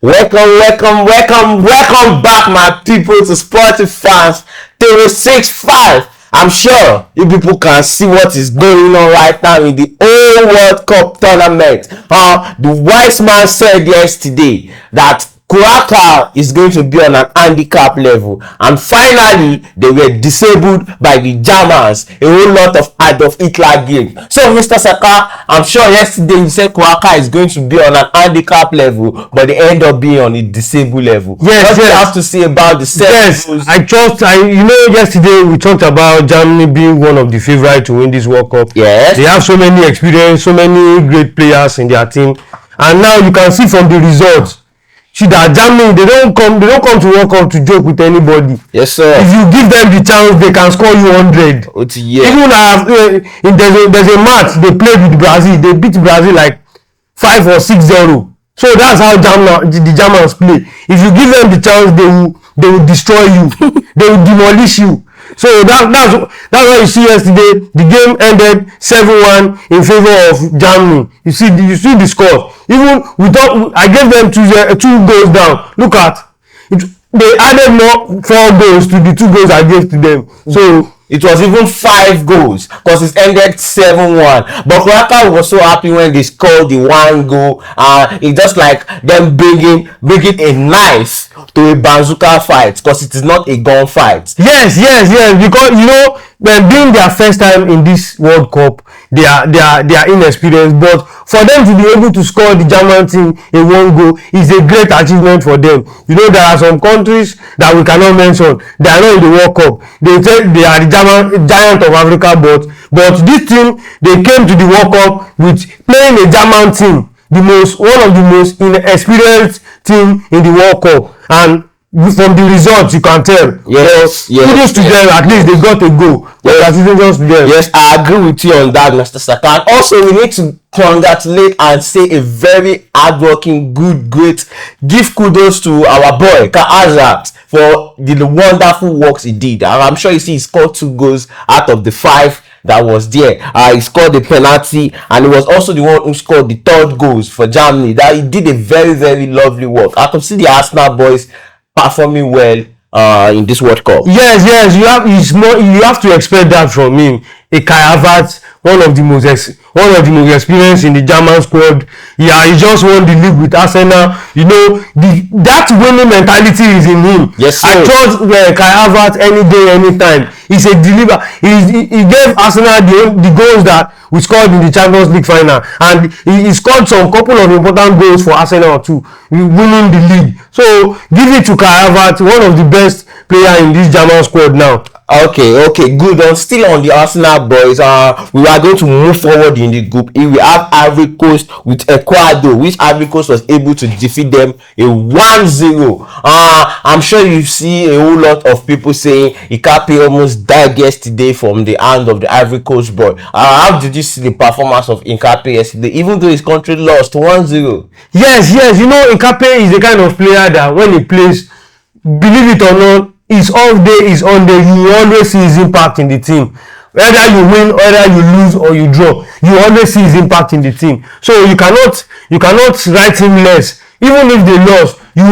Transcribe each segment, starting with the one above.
Welcome back, my people, to Sporty Fans 365. I'm sure you people can see what is going on right now in the whole World Cup tournament. The wise man said yesterday that Curacao is going to be on an handicap level, and finally they were disabled by the Germans. A whole lot of Adolf Hitler game. So Mr. Saka, I'm sure yesterday you said Curacao is going to be on an handicap level, but they end up being on a disabled level. Yes, what do you have to say about the set? Yes, yesterday we talked about Germany being one of the favorites to win this World Cup. Yes, they have so many experience, so many great players in their team, and now you can see from the results. See that Germany, they don't come to World Cup to joke with anybody. Yes, sir. If you give them the chance, they can score you 100. Yeah. Even there's a match they played with Brazil. They beat Brazil like 5 or 6-0. So that's how the Germans play. If you give them the chance, they will destroy you. They will demolish you. So that's what you see yesterday. The game ended 7-1 in favor of Germany. You see the score. Even I gave them two goals down. Look at it. They added more 4 goals to the 2 goals I gave to them. So it was even 5 goals because it ended 7-1. But Curacao was so happy when they scored the 1 goal. It's just like them bringing a knife to a bazooka fight, because it is not a gun fight. Yes. Because when being their first time in this World Cup, they are inexperienced. But for them to be able to score the German team in 1 goal is a great achievement for them. There are some countries that we cannot mention. They are not in the World Cup. They say they are the giant of Africa, but this team, they came to the World Cup with playing a German team, one of the most inexperienced team in the World Cup, and from the results you can tell. Yes. Kudos to them. At least they got a goal. Yes, I agree with you on that, Mr. Saka. And also, we need to congratulate and say a very hardworking, great, give kudos to our boy Kaazat for the wonderful works he did. And I'm sure you see he scored 2 goals out of the 5 that was there. He scored the penalty, and he was also the one who scored the 3rd goals for Germany. That he did a very, very lovely work. I can see the Arsenal boys performing well in this World Cup. Yes, you have to expect that from him. A Kai Havertz, one of the most experienced in the German squad. Yeah, he just won the league with Arsenal. That winning mentality is in him. Yes, sir. I trust Kai Havertz any day, anytime. He's a deliver. He gave Arsenal the goals that we scored in the Champions League final, and he scored some couple of important goals for Arsenal too, winning the league. So give it to Kai Havertz, one of the best players in this German squad now. Okay, good. Still on the Arsenal boys, we are going to move forward in the group. Here we have Ivory Coast with Ecuador, which Ivory Coast was able to defeat them a 1-0. I'm sure you see a whole lot of people saying Ikape almost died yesterday from the hand of the Ivory Coast boy. How did you see the performance of Ikape yesterday, even though his country lost 1-0? Yes. Ikape is the kind of player that when he plays, believe it or not, his off day is on day. You always see his impact in the team. Whether you win, whether you lose or you draw, you always see his impact in the team. So you cannot write him less. Even if they lost, you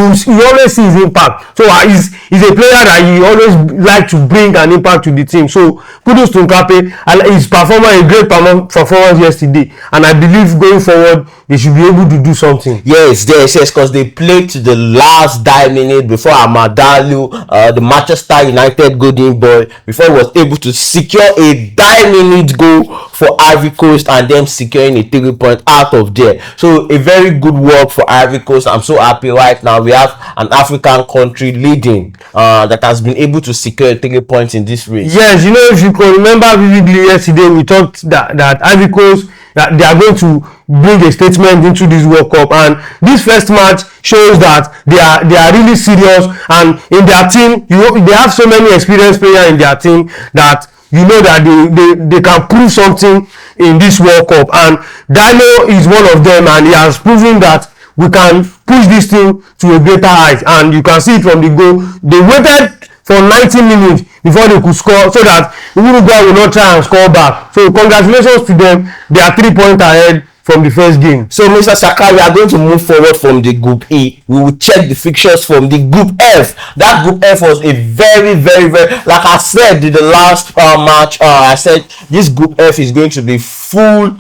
always see his impact. So he's a player that he always like to bring an impact to the team. So kudos to Ikape. His a great performance yesterday, and I believe going forward they should be able to do something. Yes, because they played to the last minute before Amadalu, the Manchester United golden boy, before he was able to secure a minute goal for Ivory Coast, and them securing a 3-point out of there. So a very good work for Ivory Coast. I'm so happy right now we have an African country leading that has been able to secure 3 points in this race. Yes, if you can remember vividly yesterday, we talked that Ivory Coast, that they are going to bring a statement into this World Cup, and this first match shows that they are really serious, and in their team they have so many experienced players in their team that that they can prove something in this World Cup, and Dalo is one of them, and he has proven that we can push this team to a greater height. And you can see it from the goal. They waited for 90 minutes before they could score, so that Uruguay will not try and score back. So congratulations to them. They are 3 points ahead. from the first game. So, Mr. Saka, we are going to move forward from the Group E. We will check the fixtures from the Group F. That Group F was a very, very, very, like I said in the last match, I said this Group F is going to be full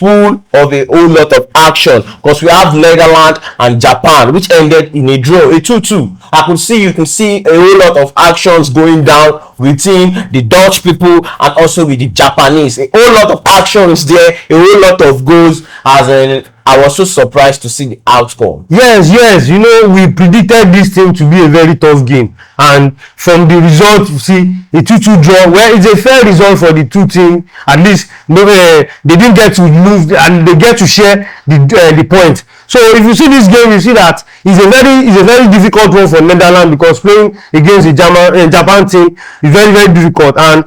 of a whole lot of action, because we have Netherlands and Japan, which ended in a draw, a 2-2. You can see a whole lot of actions going down within the Dutch people and also with the Japanese. A whole lot of actions there, a whole lot of goals. As in, I was so surprised to see the outcome. Yes, you know, we predicted this thing to be a very tough game, and from the result, you see a 2-2 draw, where it's a fair result for the two teams. At least they didn't get to lose and they get to share the point. So if you see this game, you see that it's a very difficult one for Netherlands, because playing against the Japan team is very, very difficult, and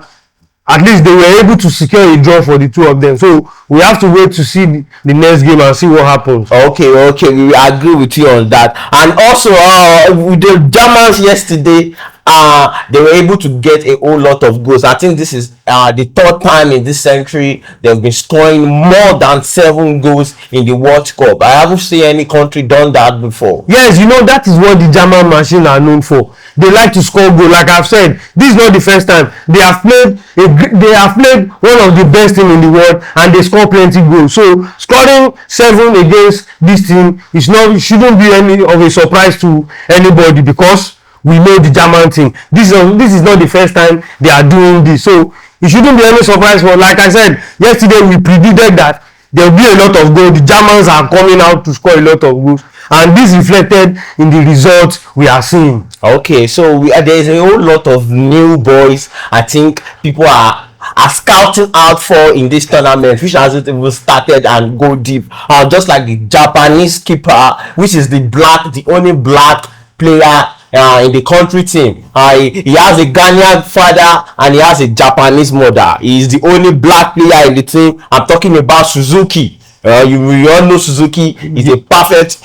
at least they were able to secure a draw for the two of them. So we have to wait to see the next game and see what happens. Okay, we agree with you on that. And also, with the Germans yesterday, they were able to get a whole lot of goals. I think this is the third time in this century they've been scoring more than 7 goals in the World Cup. I haven't seen any country done that before. Yes, you know, that is what the German machine are known for. They like to score goals. Like I've said, this is not the first time they have played one of the best team in the world, and they score plenty goals. So scoring 7 against this team shouldn't be any of a surprise to anybody, because we know the German team. This is not the first time they are doing this, so it shouldn't be any surprise. For, like I said yesterday, we predicted that there will be a lot of goals. The Germans are coming out to score a lot of goals, and this reflected in the results we are seeing. Okay, so there is a whole lot of new boys I think people are scouting out for in this tournament, which hasn't even started and go deep. Just like the Japanese keeper, which is the only black player in the country team. He has a Ghanaian father and he has a Japanese mother. He is the only black player in the team. I'm talking about Suzuki. You all know Suzuki is a perfect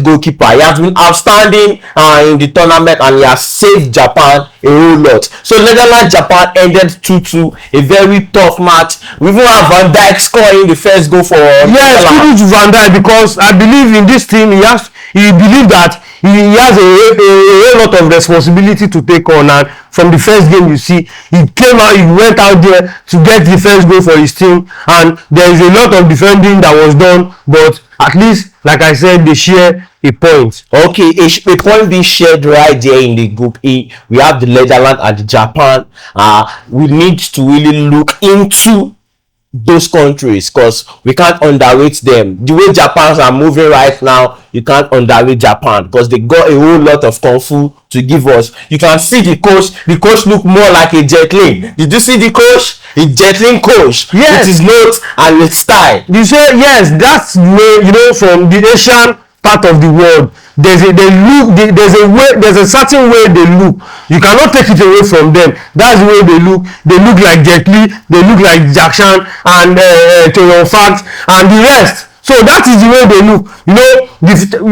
goalkeeper. He has been outstanding in the tournament, and he has saved Japan a whole lot. So Netherlands Japan ended 2-2, a very tough match. We even have Van Dijk scoring the first goal for Netherlands. Yes, Van Dijk, because I believe in this team he believed that he has a lot of responsibility to take on, and from the first game, you see, he went out there to get the first goal for his team, and there is a lot of defending that was done, but at least, like I said, they share a point. Okay, a point being shared right there in the Group E. We have the Netherlands and the Japan. We need to really look into those countries, because we can't underrate them. The way Japans are moving right now, you can't underrate Japan, because they got a whole lot of kung fu to give us. You can see the coach look more like a Jet Li. Did you see the coach? A Jet Li coach. Yes, with his notes and with style. You say yes, that's the way, you know, from the Asian part of the world, there's a certain way they look. You cannot take it away from them. That's the way they look. They look like Jet Li, they look like Jack Chan and Toyon Fact and the rest. So that is the way they look. You know,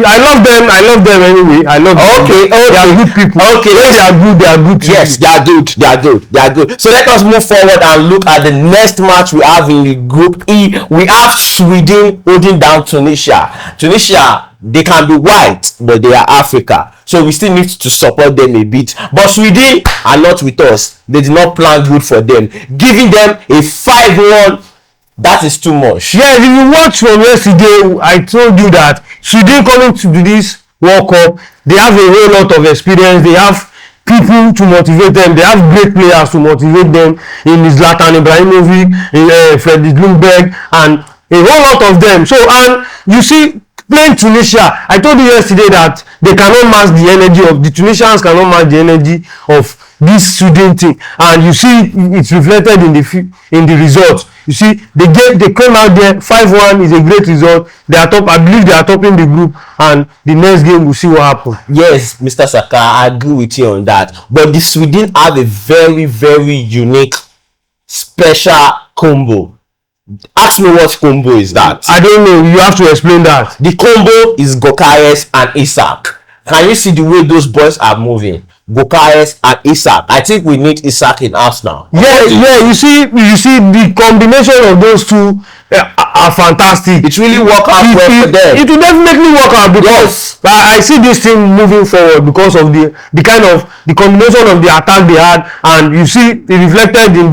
I love them anyway. I love them. Okay. They are good people. Okay. When they are good, they are good. Yes, they are good. So let us move forward and look at the next match we have in the Group E. We have Sweden holding down Tunisia. They can be white, but they are Africa. So we still need to support them a bit. But Sweden are not with us. They did not plan good for them. Giving them a 5-1, that is too much. Yeah, if you watch from yesterday, I told you that Sweden coming to this World Cup, they have a whole lot of experience. They have people to motivate them. They have great players to motivate them in Zlatan Ibrahimovic, in Fredrik Ljungberg, and a whole lot of them. So, and you see, playing Tunisia, I told you yesterday that they cannot match the energy of the Tunisians, cannot match the energy of this Sweden team, and you see it's reflected in the results. You see, they came out there 5-1 is a great result. They are top. I believe they are topping the group, and the next game we'll see what happens. Yes, Mr. Saka, I agree with you on that. But the Sweden have a very, very unique, special combo. Ask me what combo is that? I don't know. You have to explain that. The combo is Gokares and Isak. Can you see the way those boys are moving? Gokares and Isak. I think we need Isak in Arsenal. Yeah. You see the combination of those two are fantastic. It really work out well for them. It will definitely work out because I see this team moving forward because of the kind of the combination of the attack they had, and you see it reflected in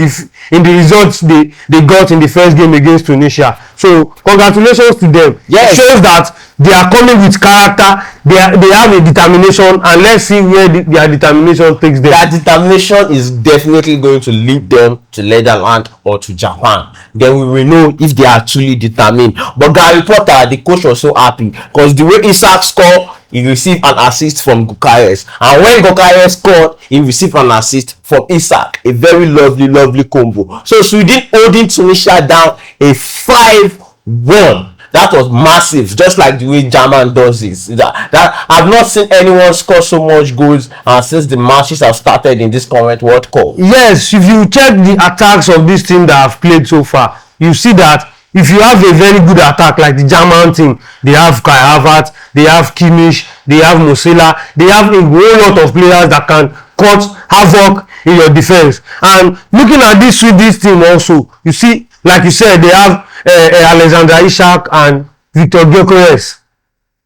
the results they got in the first game against Tunisia. So congratulations to them. Yes. It shows that they are coming with character. They have a determination, and let's see where their determination takes them. That determination is definitely going to lead them to Netherlands or to Japan. Then we will know if they are truly determined. But Gary Potter, the coach, was so happy because the way Isak scored, he received an assist from Gokares, and when Gokares scored, he received an assist from Isak. A very lovely combo. So Sweden holding Tunisia down a 5-1. That was massive, just like the way German does this. That I've not seen anyone score so much goals since the matches have started in this current World Cup. Yes, if you check the attacks of this team that have played so far, you see that if you have a very good attack like the German team, they have Kai Havertz, they have Kimmich, they have Musiala, they have a whole lot of players that can cause havoc in your defense. And looking at this Swedish team also, you see, like you said, they have Alexander Isak and Victor Gyökeres.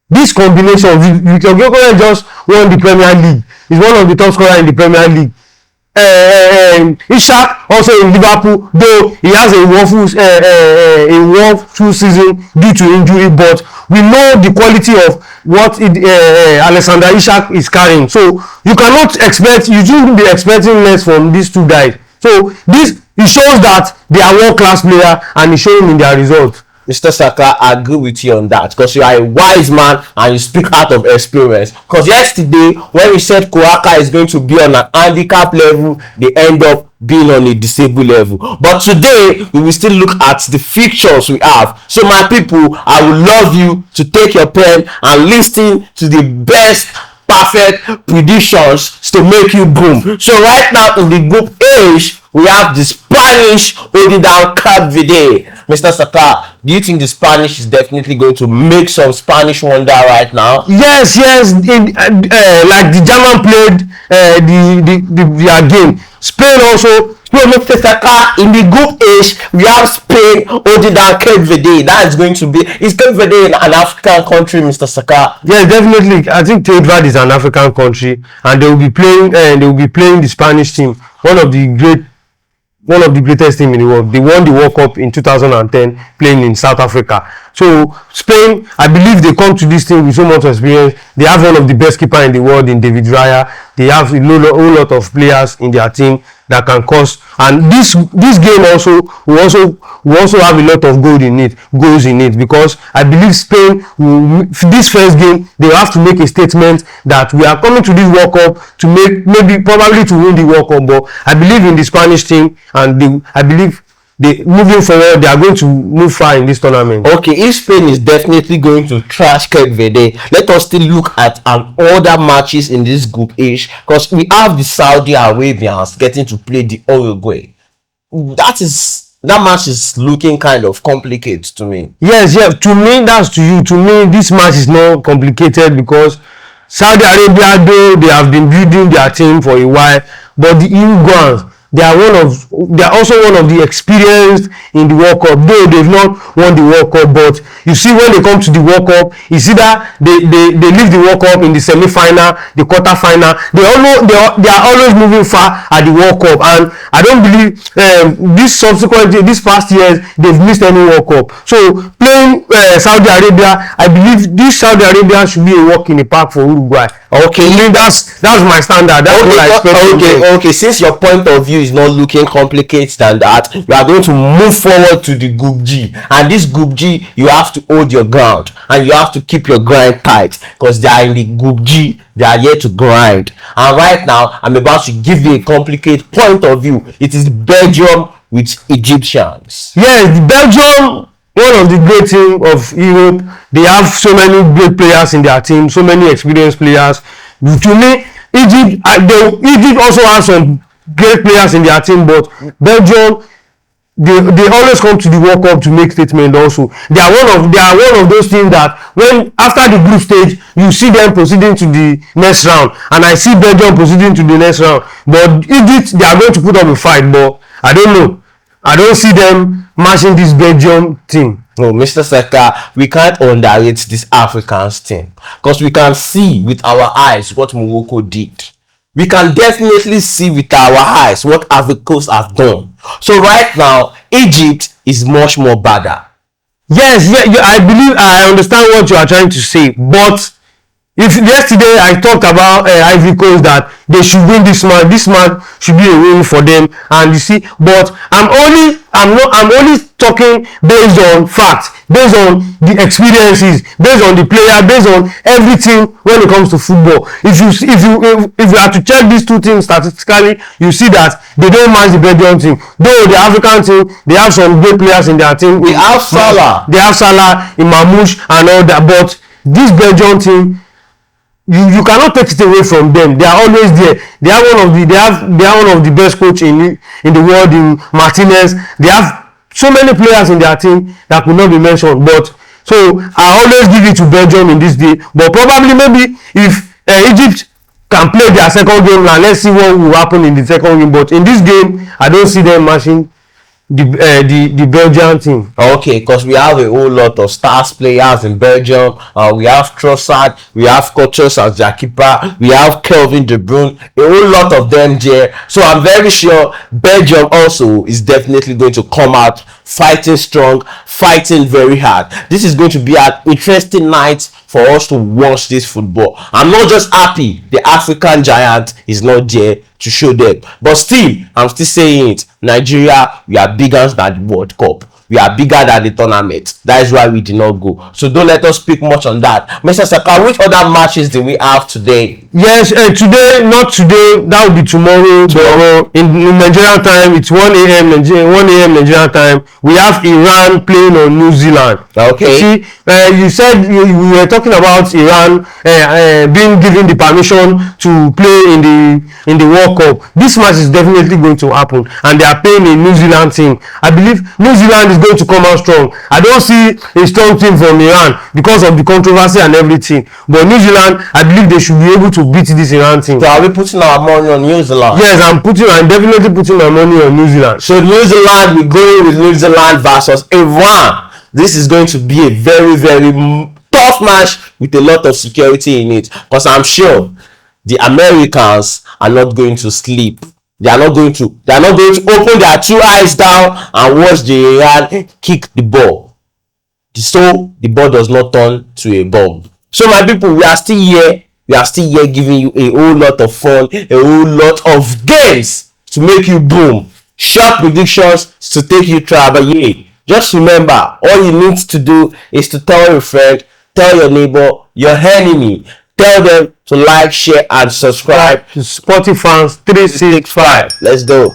This combination, Victor Gyökeres just won the Premier League. He's one of the top scorers in the Premier League. Isak also in Liverpool, though he has a woeful season due to injury, but we know the quality of what Alexander Isak is carrying. So you shouldn't be expecting less from these two guys. So it shows that they are world-class players, and it's showing in their results. Mr. Saka, I agree with you on that because you are a wise man and you speak out of experience. Because yesterday, when we said Kouaka is going to be on an handicap level, they end up being on a disabled level. But today, we will still look at the fixtures we have. So my people, I would love you to take your pen and listen to the best perfect predictions to make you boom. So right now in the group H, we have the Spanish holding down Cape Verde. Mr. Saka, do you think the Spanish is definitely going to make some Spanish wonder right now? Yes. Like the German played their game. Spain also. So Mr. Saka, in the group H, we have Spain holding down Cape Verde. That is going to be. Is Cape Verde an African country, Mr. Saka? Yes, definitely. I think Cape Verde is an African country, and they will be playing. They will be playing the Spanish team, one of the greatest team in the world. They won the World Cup in 2010 playing in South Africa. So Spain, I believe they come to this team with so much experience. They have one of the best keeper in the world in David Raya. They have a whole lot of players in their team that can cause, and this game also will also have a lot of goals in it because I believe Spain this first game they will have to make a statement that we are coming to this World Cup to probably to win the World Cup. But I believe in the Spanish team, and I believe moving forward they are going to move far in this tournament. Okay, if Spain is definitely going to trash Cape Verde, let us still look at other matches in this group H because we have the Saudi Arabians getting to play the Uruguay. That match is looking kind of complicated to me. Yes, to me that's to you. To me this match is not complicated because Saudi Arabia, though they have been building their team for a while, but the Uruguayans, they are also one of the experienced in the World Cup, though they've not won the World Cup. But you see, when they come to the World Cup, it's either they leave the World Cup in the semi-final, the quarter-final. They are always moving far at the World Cup, and I don't believe these past years they've missed any World Cup. So playing Saudi Arabia, I believe this Saudi Arabia should be a walk in the park for Uruguay. Okay, that's my standard. That's what I expect. Okay. Since your point of view is not looking complicated than that, we are going to move forward to the Group G. And this Group G, you have to hold your ground and you have to keep your grind tight because they are in the Group G. They are here to grind. And right now, I'm about to give you a complicated point of view. It is Belgium with Egyptians. Yes, Belgium, one of the great teams of Europe. They have so many great players in their team, so many experienced players. To me, Egypt also has some great players in their team, but Belgium, they always come to the World Cup to make statement also. They are one of those teams that when after the group stage you see them proceeding to the next round, and I see Belgium proceeding to the next round. But Egypt, they are going to put up a fight, but I don't know. I don't see them matching this Belgium team. No, Mr. Seka, we can't underrate this Africans team because we can see with our eyes what Morocco did. We can definitely see with our eyes what Africans have done. So right now, Egypt is much more badder. Yes, yeah, I believe I understand what you are trying to say, but if yesterday I talked about Ivory Coast that they should win this match should be a win for them, and you see, but I'm only talking based on facts, based on the experiences, based on the player, based on everything when it comes to football. If you are to check these two things statistically, you see that they don't match the Belgian team. Though the African team, they have some great players in their team. They have Salah, Imamouche and all that, but this Belgian team, you cannot take it away from them. They are always there. They are one of the best coach in the world, in Martinez. They have so many players in their team that could not be mentioned. But so I always give it to Belgium in this day. But probably maybe if Egypt can play their second game, now let's see what will happen in the second game. But in this game, I don't see them matching the Belgian team. Okay, because we have a whole lot of stars players in Belgium. We have Trossard, we have Courtois as their keeper, we have Kelvin De Bruyne, a whole lot of them there. So I'm very sure Belgium also is definitely going to come out fighting strong, fighting very hard. This is going to be an interesting night for us to watch this football. I'm not just happy the African giant is not there to show them, but still I'm still saying it. Nigeria, we are bigger than the World Cup. We are bigger than the tournament. That is why we did not go. So don't let us speak much on that. Mr. Saka, which other matches do we have today? Yes, today, not today. That will be tomorrow. Tomorrow in Nigerian time, it's 1 a.m. Nigerian time. We have Iran playing on New Zealand. Okay. See, you said we were talking about Iran being given the permission to play in the World Cup. This match is definitely going to happen, and they are playing a New Zealand team. I believe New Zealand is going to come out strong. I don't see a strong team from Iran because of the controversy and everything. But New Zealand, I believe they should be able to beat this Iran team. So are we putting our money on New Zealand? Yes, I'm definitely putting my money on New Zealand. So New Zealand, we're going with New Zealand versus Iran. This is going to be a very, very tough match with a lot of security in it, because I'm sure the Americans are not going to sleep. They are not going to open their two eyes down and watch the Iran kick the ball, so the ball does not turn to a bomb. So my people, we are still here giving you a whole lot of fun, a whole lot of games to make you boom, sharp predictions to take you travel. Yeah, just remember, all you need to do is to tell your friend, tell your neighbor, your enemy, tell them to like, share and subscribe to Sporty Fans 365. Let's go.